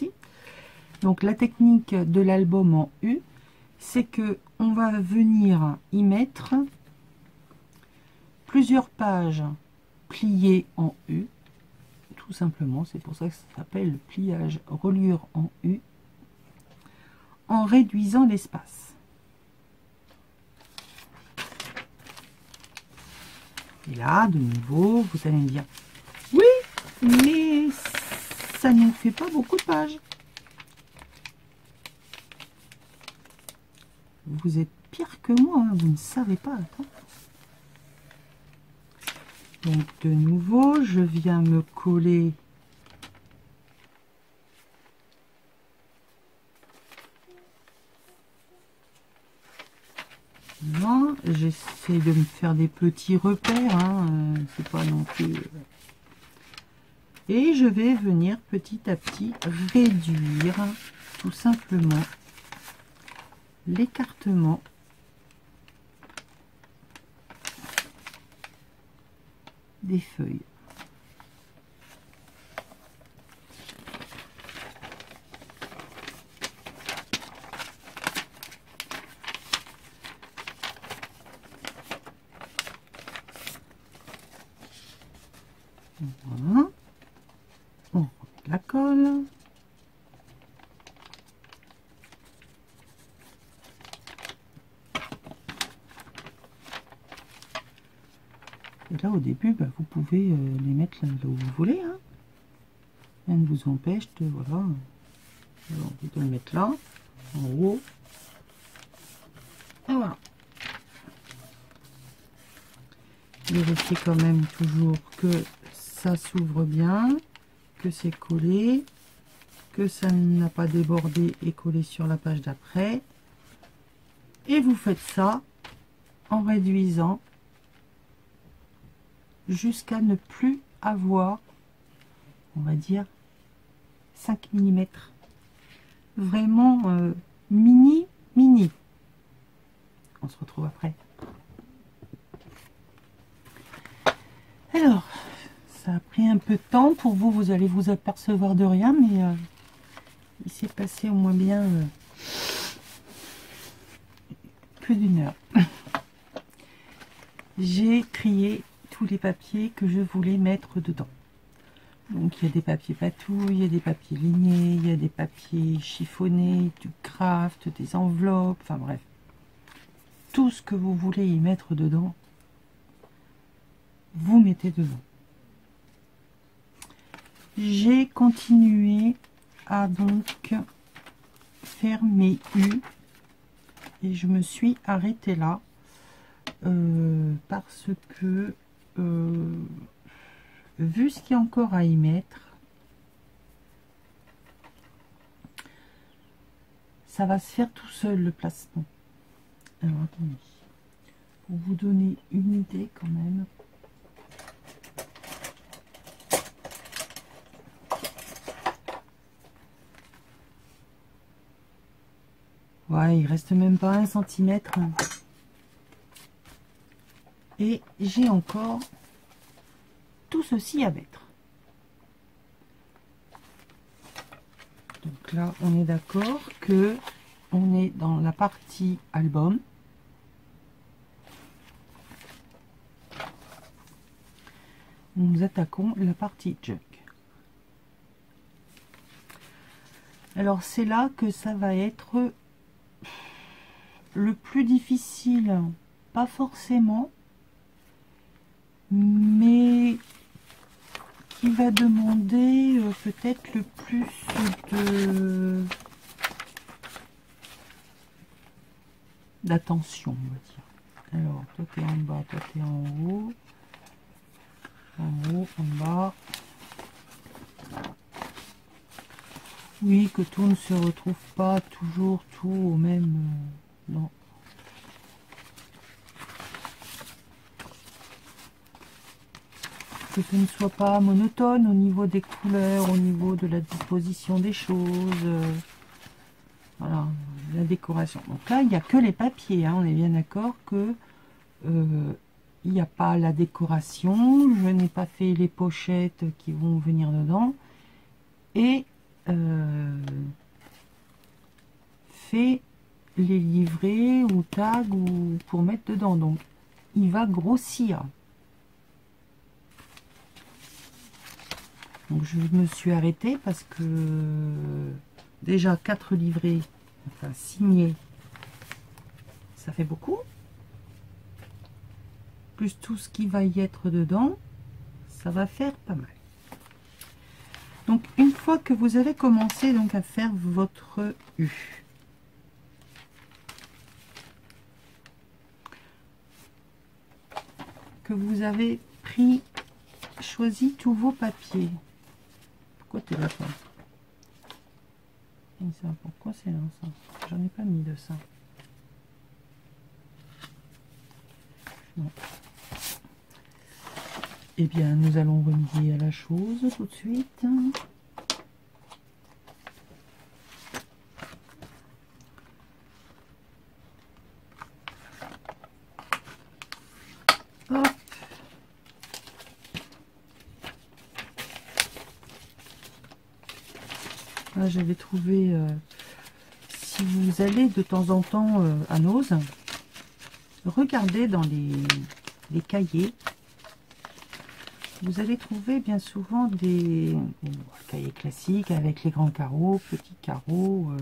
partie. Donc la technique de l'album en U, c'est que on va venir y mettre plusieurs pages pliées en U, tout simplement, c'est pour ça que ça s'appelle le pliage reliure en U, en réduisant l'espace. Et là, de nouveau, vous allez me dire, oui, mais ça ne fait pas beaucoup de pages. Vous êtes pire que moi, hein, vous ne savez pas. Attends. Donc de nouveau, je viens me coller là. J'essaie de me faire des petits repères, hein, c'est pas non plus. Et je vais venir petit à petit réduire tout simplement l'écartement des feuilles. Voilà. On remet la colle. Et là, au début, bah, vous pouvez les mettre là où vous voulez. Hein. Rien ne vous empêche de, voilà. Alors, on peut le mettre là, en haut. Et voilà. Vérifiez quand même toujours que ça s'ouvre bien, que c'est collé, que ça n'a pas débordé et collé sur la page d'après. Et vous faites ça en réduisant jusqu'à ne plus avoir, on va dire, 5 mm. Vraiment mini. On se retrouve après. Alors, ça a pris un peu de temps pour vous, vous allez vous apercevoir de rien, mais il s'est passé au moins bien plus d'1 heure. J'ai trié tous les papiers que je voulais mettre dedans. Donc il y a des papiers patouilles, il y a des papiers lignés, il y a des papiers chiffonnés, du craft, des enveloppes, enfin bref. Tout ce que vous voulez y mettre dedans, vous mettez dedans. J'ai continué à donc faire mes U et je me suis arrêtée là parce que vu ce qu'il y a encore à y mettre, ça va se faire tout seul le placement. Alors attendez, pour vous donner une idée quand même. Ouais, il reste même pas 1 centimètre. Et j'ai encore tout ceci à mettre. Donc là, on est d'accord que on est dans la partie album. Nous attaquons la partie junk. Alors c'est là que ça va être le plus difficile, pas forcément, mais qui va demander peut-être le plus d'attention, on va dire. Alors, toi t'es en bas, toi t'es en haut, en bas. Oui, que tout ne se retrouve pas toujours tout au même... non. Que ce ne soit pas monotone au niveau des couleurs, au niveau de la disposition des choses. Voilà, la décoration. Donc là, il n'y a que les papiers, hein, on est bien d'accord que il n'y a pas la décoration. Je n'ai pas fait les pochettes qui vont venir dedans. Et les livrets ou tags ou pour mettre dedans. Donc, il va grossir. Donc, je me suis arrêtée parce que déjà 4 livrets, enfin signés, ça fait beaucoup. Plus tout ce qui va y être dedans, ça va faire pas mal. Donc, une fois que vous avez commencé donc à faire votre U, que vous avez choisi tous vos papiers. Pourquoi tu es là, toi? Et ça, pourquoi c'est là, ça? J'en ai pas mis de ça. Non. Eh bien, nous allons remédier à la chose tout de suite. Hop. Là, j'avais trouvé, si vous allez de temps en temps à Noz, regardez dans les cahiers. Vous allez trouver bien souvent des cahiers classiques avec les grands carreaux, petits carreaux,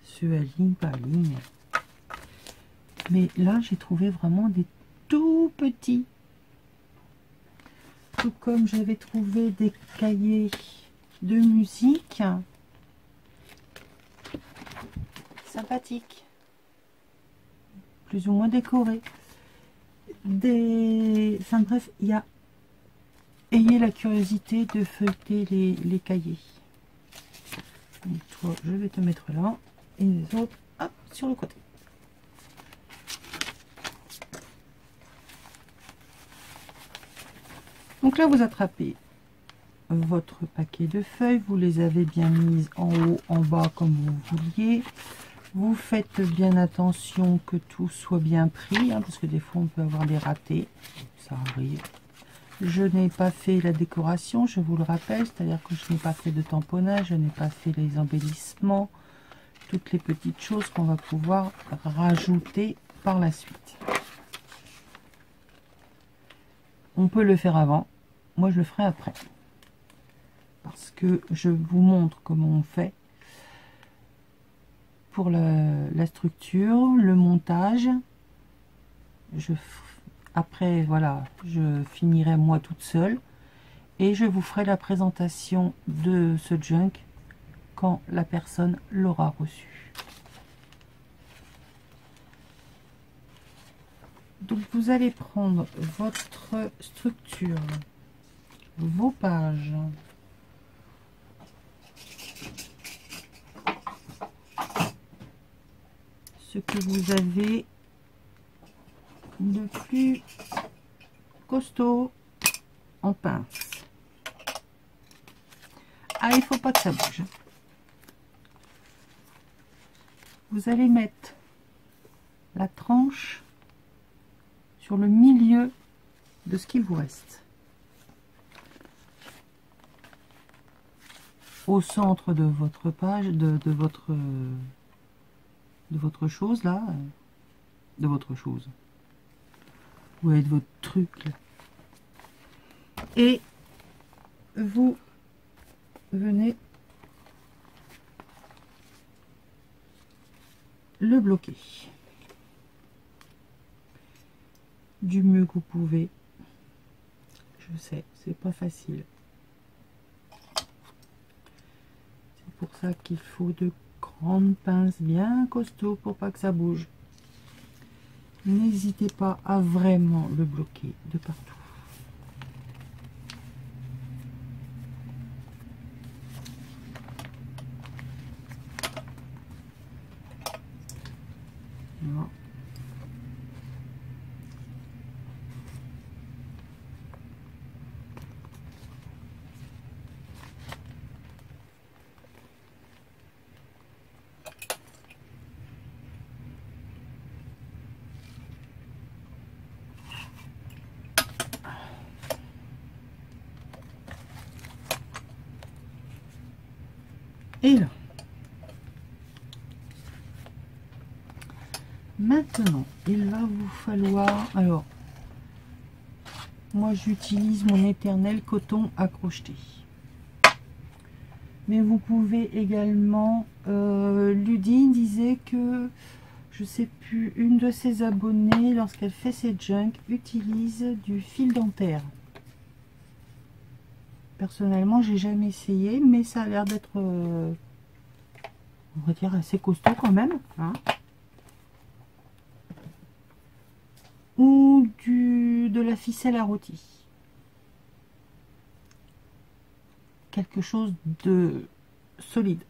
ceux à ligne par ligne. Mais là, j'ai trouvé vraiment des tout petits. Tout comme j'avais trouvé des cahiers de musique sympathiques, plus ou moins décorés. Enfin bref, ayez la curiosité de feuilleter les cahiers. Donc toi, je vais te mettre là et les autres, hop, sur le côté. Donc là, vous attrapez votre paquet de feuilles, vous les avez bien mises en haut, en bas comme vous vouliez. Vous faites bien attention que tout soit bien pris, hein, parce que des fois on peut avoir des ratés, ça arrive. Je n'ai pas fait la décoration, je vous le rappelle, c'est-à-dire que je n'ai pas fait de tamponnage, je n'ai pas fait les embellissements, toutes les petites choses qu'on va pouvoir rajouter par la suite. On peut le faire avant, moi je le ferai après. Parce que je vous montre comment on fait pour la structure, le montage. Après, voilà, je finirai moi toute seule. Et je vous ferai la présentation de ce junk quand la personne l'aura reçu. Donc vous allez prendre votre structure, vos pages, ce que vous avez de plus costaud en pince. Ah, il faut pas que ça bouge. Vous allez mettre la tranche sur le milieu de ce qu'il vous reste. Au centre de votre page, de votre chose là, de votre chose. Ouais, de votre truc là. Et vous venez le bloquer du mieux que vous pouvez. Je sais, c'est pas facile. C'est pour ça qu'il faut de grandes pinces bien costauds pour pas que ça bouge. N'hésitez pas à vraiment le bloquer de partout. Voilà. Et là, Maintenant, il va vous falloir... Alors, moi j'utilise mon éternel coton à crocheter. Mais vous pouvez également... Ludine disait que, je sais plus, une de ses abonnées, lorsqu'elle fait ses junk, utilise du fil dentaire. Personnellement, j'ai jamais essayé, mais ça a l'air d'être, on va dire, assez costaud quand même. Hein. Ou de la ficelle à rôti. Quelque chose de solide.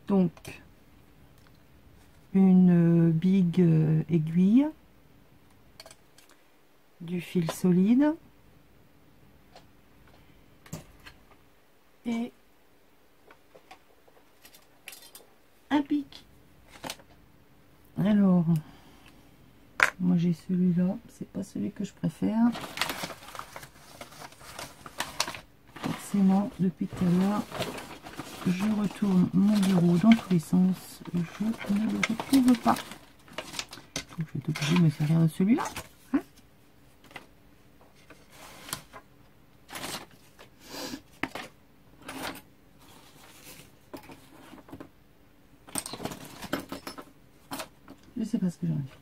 Donc, une big aiguille, du fil solide et un pic. Alors, moi j'ai celui-là, c'est pas celui que je préfère. Forcément, depuis tout à l'heure, je retourne mon bureau dans tous les sens, je ne le retrouve pas. Donc je vais être obligée de me servir de celui-là. Hein, je sais pas ce que j'en ai fait.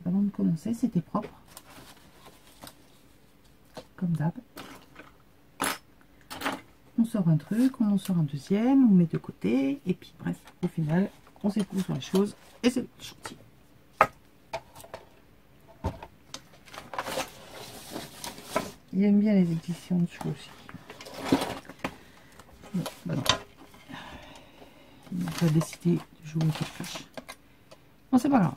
Avant de commencer, c'était propre. Comme d'hab. On sort un truc, on en sort un deuxième, on met de côté, et puis bref, au final, on s'écoule sur les choses, et c'est le chantier. Il aime bien les éditions de choux aussi. Non, bah non. Il n'a pas décidé de jouer avec le flash. Bon, c'est pas grave.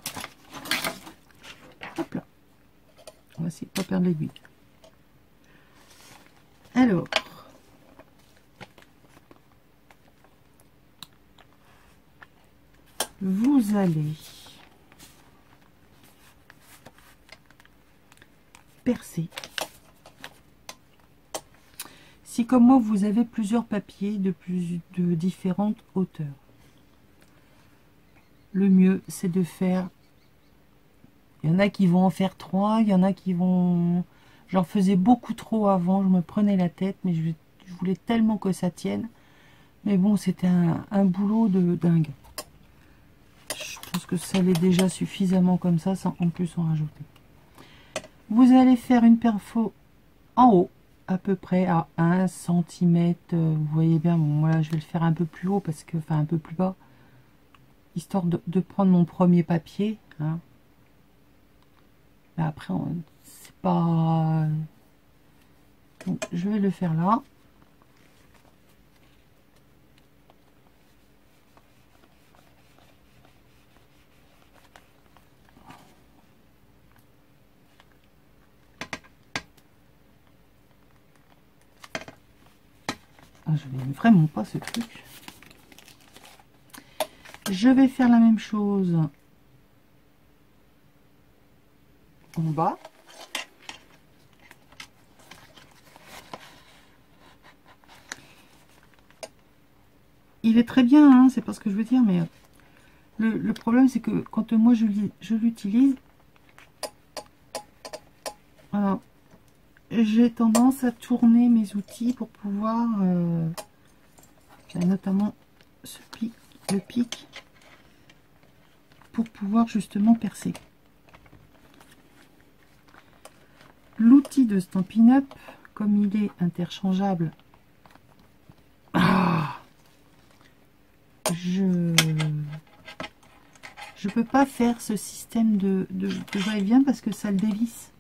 Hop là. On va essayer de ne pas perdre l'aiguille. Alors, vous allez percer. Si comme moi vous avez plusieurs papiers de différentes hauteurs, le mieux c'est de faire, il y en a qui vont en faire 3, il y en a qui vont, j'en faisais beaucoup trop avant, je me prenais la tête, mais je voulais tellement que ça tienne, mais bon c'était un boulot de dingue. Je pense que ça l'est déjà suffisamment comme ça, sans en plus en rajouter. Vous allez faire une perfo en haut, à peu près à 1 cm. Vous voyez bien, bon, moi je vais le faire un peu plus haut, parce que, enfin un peu plus bas, histoire de prendre mon premier papier. Hein. Mais après, c'est pas... Donc je vais le faire là. Ah, je n'aime vraiment pas ce truc. Je vais faire la même chose en bas. Il est très bien, hein, c'est pas ce que je veux dire, mais le problème c'est que quand moi je l'utilise, voilà, j'ai tendance à tourner mes outils pour pouvoir, notamment ce pic, le pic, pour pouvoir justement percer. L'outil de Stampin' Up, comme il est interchangeable, je peux pas faire ce système de va-et-vient parce que ça le dévisse.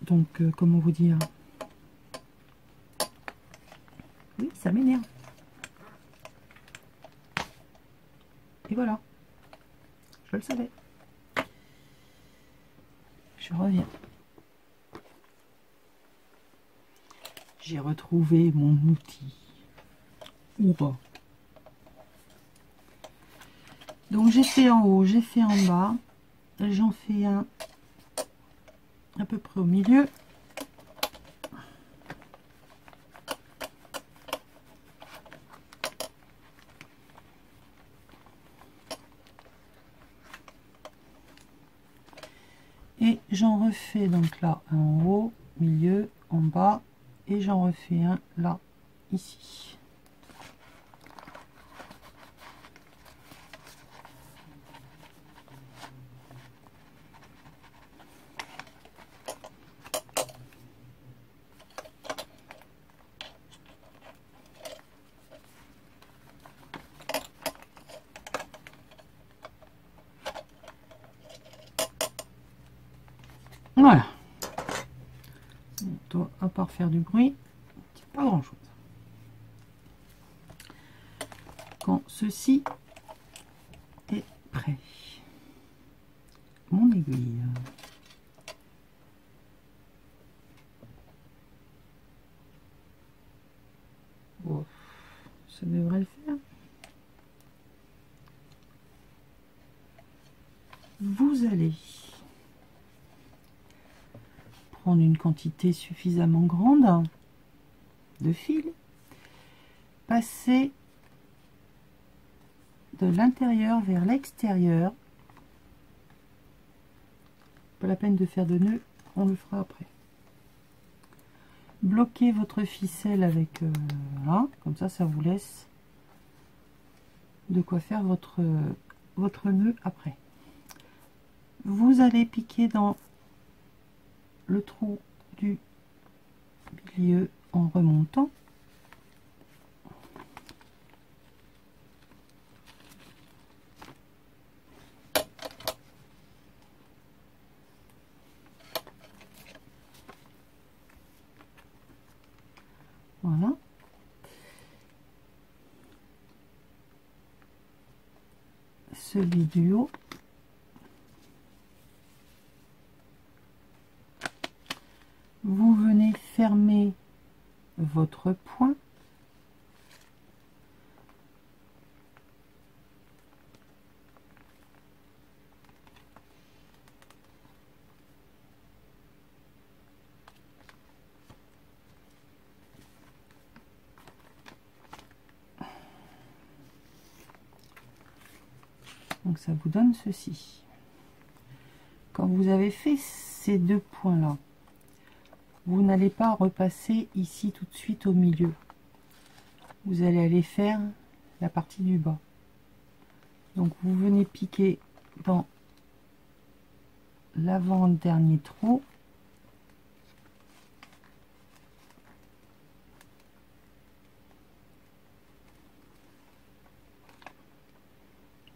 Donc, comment vous dire? Oui, ça m'énerve. Et voilà. Je le savais. Je reviens. J'ai retrouvé mon outil. Oura. Donc, j'ai fait en haut, j'ai fait en bas. J'en fais un à peu près au milieu. Et j'en refais donc là un en haut, milieu, en bas, et j'en refais un là, ici. Voilà. Toi, à part faire du bruit, pas grand chose. Quand ceci est prêt, mon aiguille. Oh, ça devrait le faire. Vous allez prendre une quantité suffisamment grande de fil, passer de l'intérieur vers l'extérieur. Pas la peine de faire de nœud, on le fera après. Bloquez votre ficelle avec là, comme ça vous laisse de quoi faire votre nœud après. Vous allez piquer dans le trou du milieu en remontant. Voilà. Celui du haut. Vous venez fermer votre point. Donc ça vous donne ceci. Quand vous avez fait ces deux points là, vous n'allez pas repasser ici tout de suite au milieu. Vous allez aller faire la partie du bas. Donc vous venez piquer dans l'avant-dernier trou.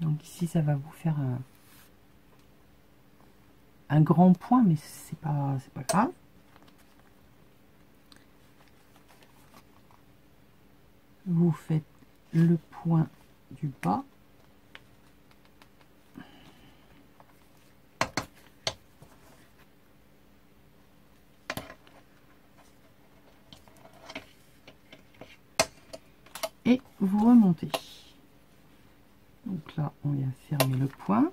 Donc ici ça va vous faire un grand point, mais c'est pas grave. Vous faites le point du bas. Et vous remontez. Donc là, on vient fermer le point.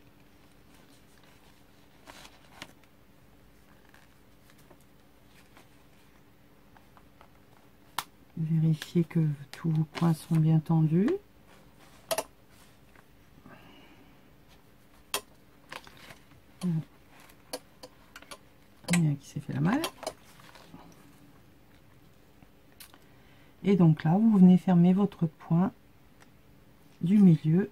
Vérifiez que tous vos points sont bien tendus. Il y en a qui s'est fait la malle. Et donc là, vous venez fermer votre point du milieu.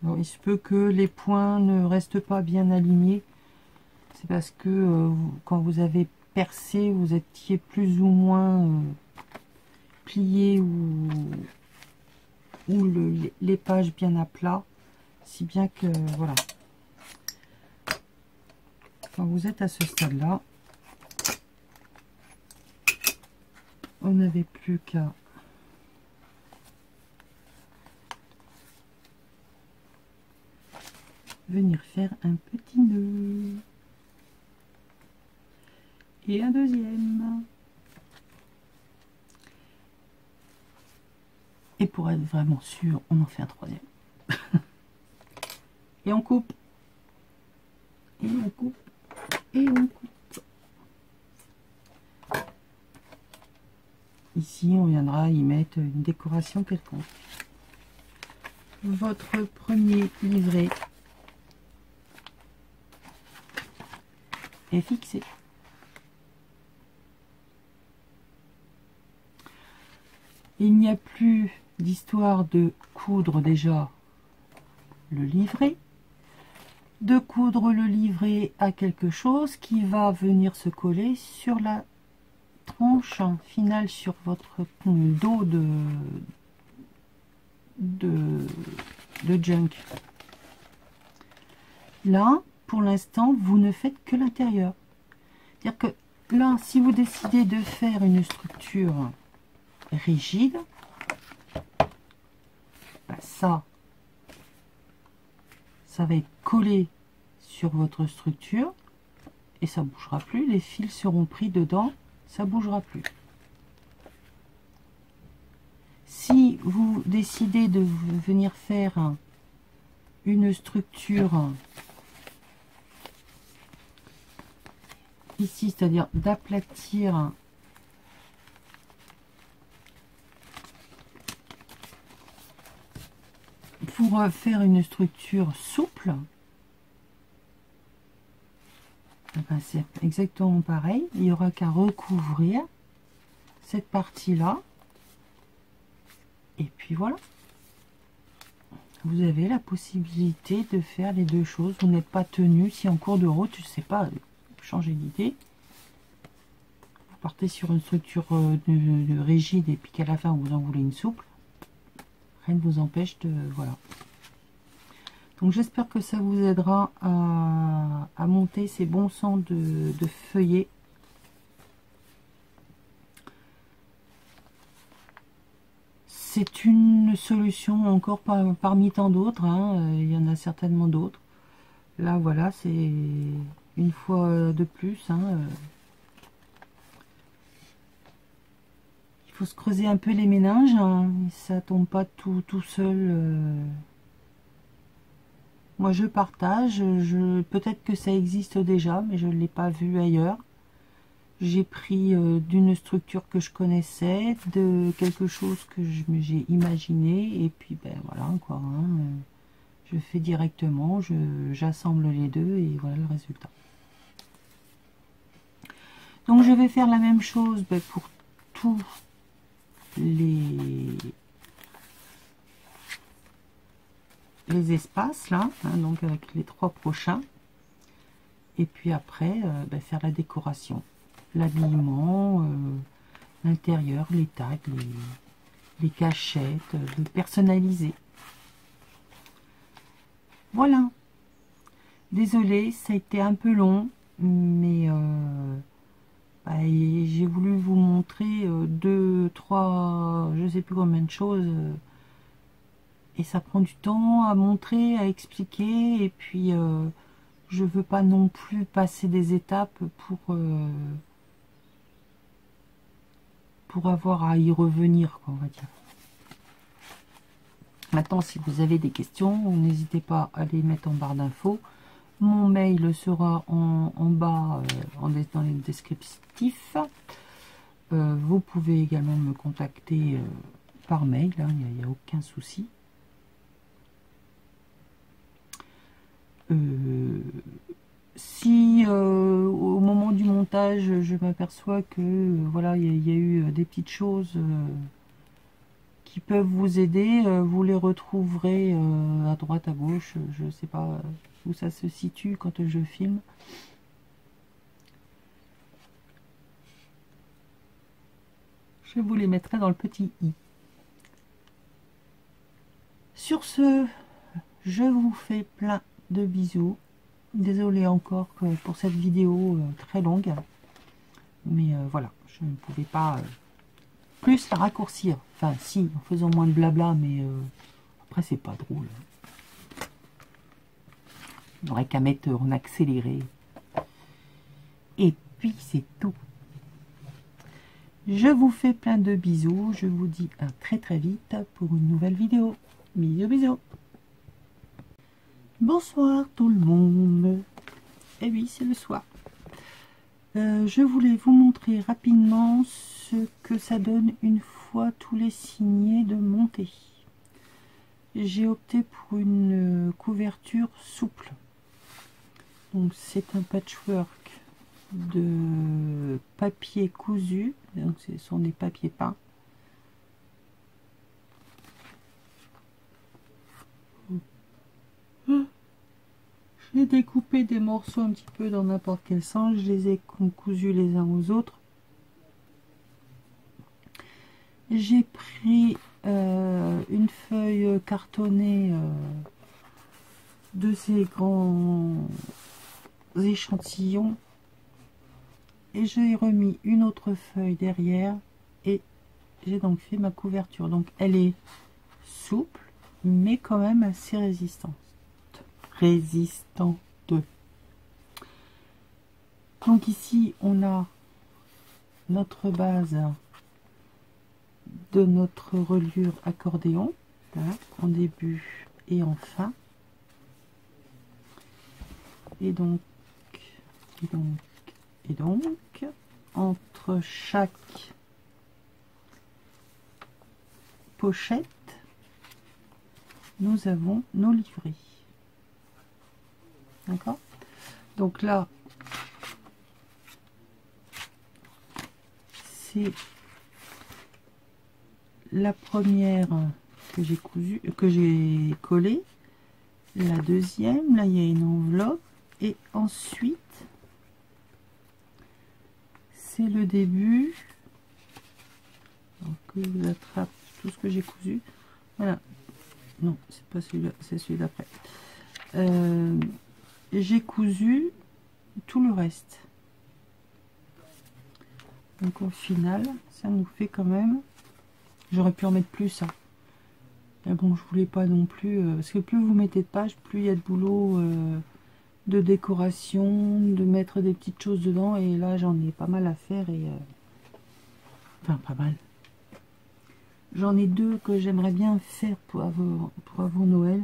Alors, il se peut que les points ne restent pas bien alignés. C'est parce que quand vous avez percé, vous étiez plus ou moins plié ou les pages bien à plat. Si bien que, voilà. Quand vous êtes à ce stade-là, vous n'avez plus qu'à venir faire un petit nœud et un deuxième, et pour être vraiment sûr, on en fait un troisième. Et on coupe, et on coupe, et on coupe. ici, on viendra y mettre une décoration quelconque. Votre premier livret est fixé. Il n'y a plus d'histoire de coudre déjà le livret, de coudre le livret à quelque chose qui va venir se coller sur la tranche finale sur votre dos de junk. Là, pour l'instant, vous ne faites que l'intérieur. C'est-à-dire que là, si vous décidez de faire une structure rigide, ben ça va être collé sur votre structure et ça bougera plus. Les fils seront pris dedans, ça bougera plus. Si vous décidez de venir faire une structure ici, c'est-à-dire d'aplatir pour faire une structure souple, ben c'est exactement pareil. Il n'y aura qu'à recouvrir cette partie-là. Et puis voilà. Vous avez la possibilité de faire les deux choses. Vous n'êtes pas tenu. Si en cours de route, je ne sais pas, changer d'idée. Vous partez sur une structure rigide et puis qu'à la fin, vous en voulez une souple. Rien ne vous empêche de... Voilà. Donc j'espère que ça vous aidera à monter ces bons sens de feuillets. C'est une solution encore parmi tant d'autres. Hein. Il y en a certainement d'autres. Là, voilà, c'est une fois de plus. Hein. Il faut se creuser un peu les méninges. Hein. Ça tombe pas tout seul. Moi, je partage. Peut-être que ça existe déjà, mais je ne l'ai pas vu ailleurs. J'ai pris d'une structure que je connaissais, de quelque chose que j'ai imaginé, et puis ben voilà quoi. Hein, je fais directement, j'assemble les deux et voilà le résultat. Donc je vais faire la même chose ben, pour tous les espaces là, hein, donc avec les 3 prochains, et puis après ben, faire la décoration. L'habillement, l'intérieur, les tags, les cachettes, le personnaliser. Voilà. Désolée, ça a été un peu long, mais bah, j'ai voulu vous montrer 2, 3, je sais plus combien de choses. Et ça prend du temps à montrer, à expliquer, et puis je veux pas non plus passer des étapes pour avoir à y revenir, quoi, on va dire. Maintenant, si vous avez des questions, n'hésitez pas à les mettre en barre d'infos. Mon mail sera en bas dans les descriptifs. Vous pouvez également me contacter par mail, hein, il n'y a aucun souci. Si au moment du montage je m'aperçois que voilà il y a eu des petites choses qui peuvent vous aider, vous les retrouverez à droite à gauche, je sais pas où ça se situe quand je filme. Je vous les mettrai dans le petit i. Sur ce, je vous fais plein de bisous. Désolée encore pour cette vidéo très longue, mais voilà, je ne pouvais pas plus la raccourcir. Enfin, si, en faisant moins de blabla, mais après, c'est pas drôle. Il n'aurait qu'à mettre en accéléré. Et puis, c'est tout. Je vous fais plein de bisous. Je vous dis à très très vite pour une nouvelle vidéo. Bisous, bisous. Bonsoir tout le monde. Et oui, c'est le soir. Je voulais vous montrer rapidement ce que ça donne une fois tous les signés de montée. J'ai opté pour une couverture souple. Donc c'est un patchwork de papier cousu, donc ce sont des papiers peints. J'ai découpé des morceaux un petit peu dans n'importe quel sens, je les ai cousus les uns aux autres. J'ai pris une feuille cartonnée de ces grands échantillons et j'ai remis une autre feuille derrière et j'ai donc fait ma couverture. Donc elle est souple mais quand même assez résistante. Donc ici on a notre base de notre reliure accordéon, là, en début et en fin. Et donc, entre chaque pochette, nous avons nos livrets. D'accord? Donc là, c'est la première que j'ai cousue, que j'ai collée. La deuxième, là il y a une enveloppe. Et ensuite, c'est le début. Donc je vous attrape tout ce que j'ai cousu. Voilà. Non, c'est pas celui-là, c'est celui d'après. J'ai cousu tout le reste. Donc au final, ça nous fait quand même... J'aurais pu en mettre plus, hein. Mais bon, je voulais pas non plus... parce que plus vous mettez de pages, plus il y a de boulot de décoration, de mettre des petites choses dedans. Et là, j'en ai pas mal à faire. Et enfin, pas mal. J'en ai deux que j'aimerais bien faire pour avant Noël.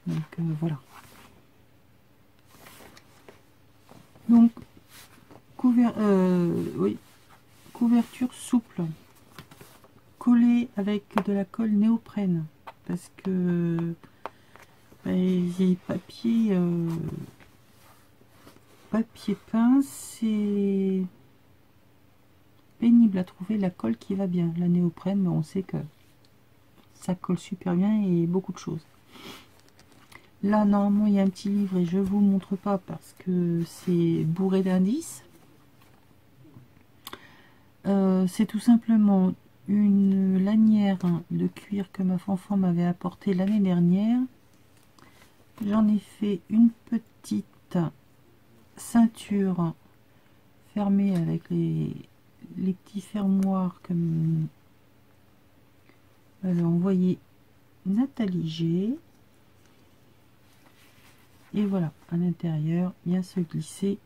Donc voilà. Donc, oui, couverture souple, collée avec de la colle néoprène, parce que les papiers papier peint, c'est pénible à trouver la colle qui va bien. La néoprène, on sait que ça colle super bien et beaucoup de choses. Là, normalement, il y a un petit livre et je vous montre pas parce que c'est bourré d'indices. C'est tout simplement une lanière de cuir que ma fanfan m'avait apporté l'année dernière. J'en ai fait une petite ceinture fermée avec les petits fermoirs que m'avait envoyé Nathalie G. Et voilà, à l'intérieur, il y a se glisser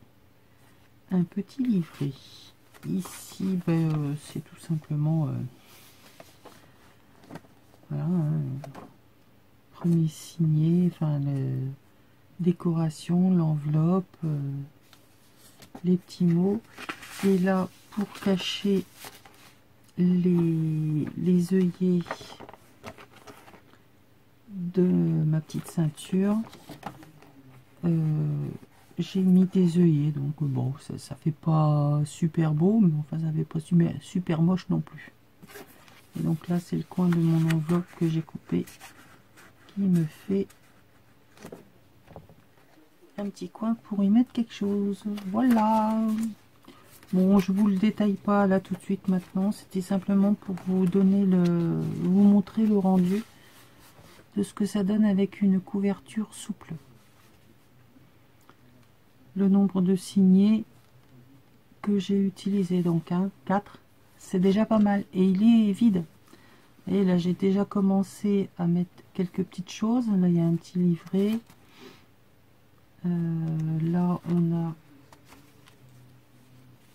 un petit livret. Ici, c'est tout simplement voilà, premier signé, enfin décoration, l'enveloppe, les petits mots. Et là, pour cacher les œillets de ma petite ceinture, j'ai mis des œillets, donc bon, ça fait pas super beau, mais enfin ça fait pas super moche non plus. Et donc là c'est le coin de mon enveloppe que j'ai coupé qui me fait un petit coin pour y mettre quelque chose. Voilà. Bon, je vous le détaille pas là tout de suite maintenant, c'était simplement pour vous donner vous montrer le rendu de ce que ça donne avec une couverture souple. Le nombre de signets que j'ai utilisé, donc 4, c'est déjà pas mal et il est vide. Et là j'ai déjà commencé à mettre quelques petites choses. Là il y a un petit livret, là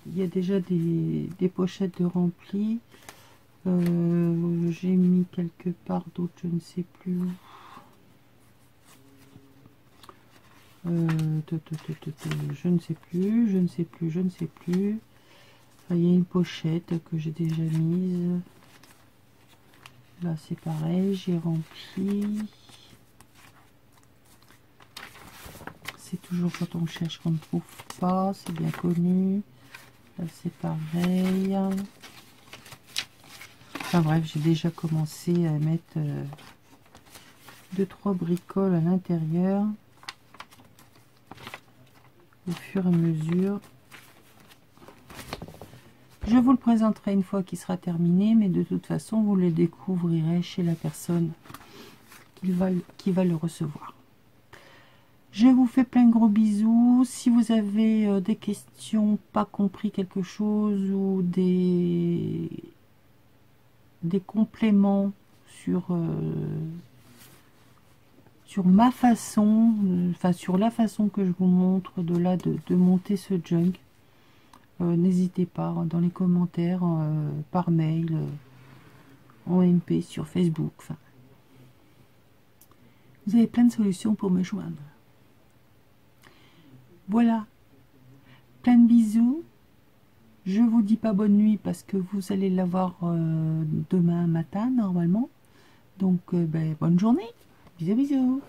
il y a déjà des pochettes de remplis. J'ai mis quelque part d'autres, je ne sais plus où. Je ne sais plus, je ne sais plus, je ne sais plus. Enfin, il y a une pochette que j'ai déjà mise. Là c'est pareil, j'ai rempli. C'est toujours quand on cherche qu'on ne trouve pas, c'est bien connu. Là c'est pareil. Enfin bref, j'ai déjà commencé à mettre 2-3 bricoles à l'intérieur au fur et à mesure. Je vous le présenterai une fois qu'il sera terminé, mais de toute façon vous le découvrirez chez la personne qui va le recevoir. Je vous fais plein de gros bisous. Si vous avez des questions, pas compris quelque chose ou des compléments sur ma façon, enfin sur la façon que je vous montre de monter ce junk, n'hésitez pas dans les commentaires, par mail, en MP, sur Facebook. Enfin, vous avez plein de solutions pour me joindre. Voilà, plein de bisous. Je vous dis pas bonne nuit parce que vous allez l'avoir demain matin normalement. Donc bonne journée. Bisous bisous.